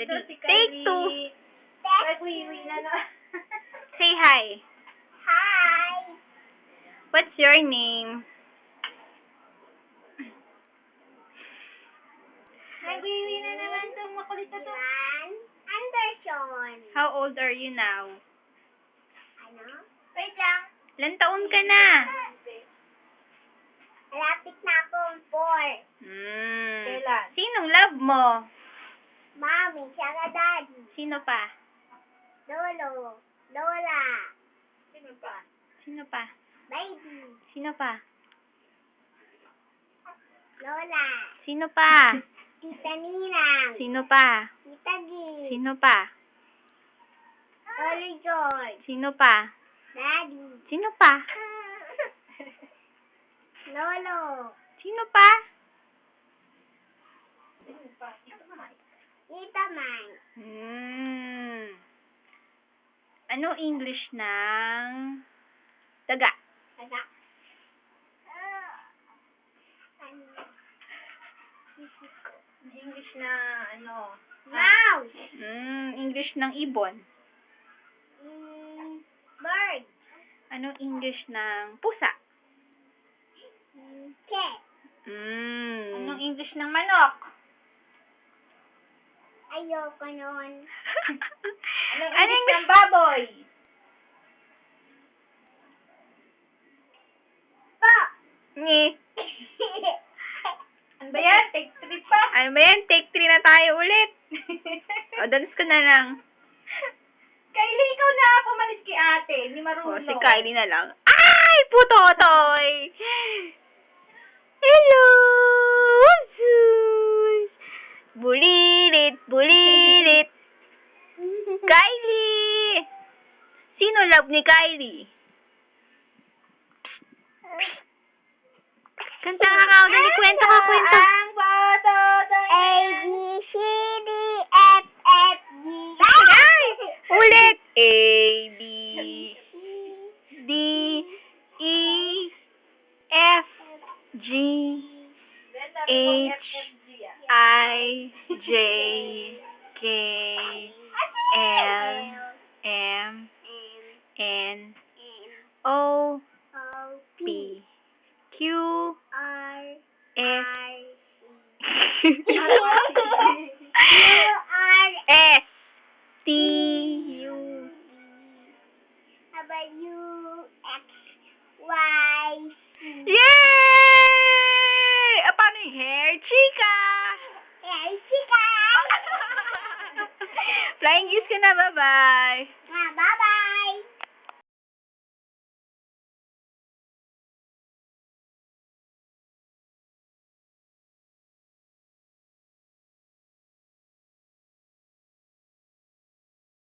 Ito si Take Kylie. two. Nagwiwi na na. Say hi. Hi! What's your name? Nagwiwi na naman itong makulit na to. Ivan Anderson. How old are you now? Ano? Wait lang. Ilan taon ka na? Malapit na akong 4. Kailan? Sinong love mo? Mommy, saka daddy. Sino pa? Lolo. Lola. Sino pa? Sino pa? Baby. Sino pa? Lola. Sino pa? Tita Ninang. Sino pa? Tita Gin. Sino pa? Lolo George. Sino pa? Daddy. Sino pa? Lolo. Sino pa? Tita Mai. Ano English ng daga? Taga. Ano? English na ano. Mouse. English ng ibon. Bird. Ano English ng pusa? Cat. Anong English ng manok? Ayoko nun. Anong Anong English ng baboy? Po. Ni. Ano ba yan? Take 3 pa. Ano ba yan? Take 3 na tayo ulit. O, dance ko na lang. Kylie, ikaw na pumalis kay ate. Hindi O, marunong. si Kylie na lang. Ay! Putotoy! Hello! Sus! Bulilit! Bulilit! Kylie! Sino love ni Kylie? Kanta ka ka. Dali, kwento ka, kwento. Ang putotoy. A, B, C, D, F, F, G. Ay! Ulit! A, B, D, E, F, G, H, I, J, K, L, M, N, O, P, Q, R, S, R, S, T, U, W, X, Y, Z. Yay! Paano yung hair? Chika! Ay, sika! Flying kiss ka na, bye-bye!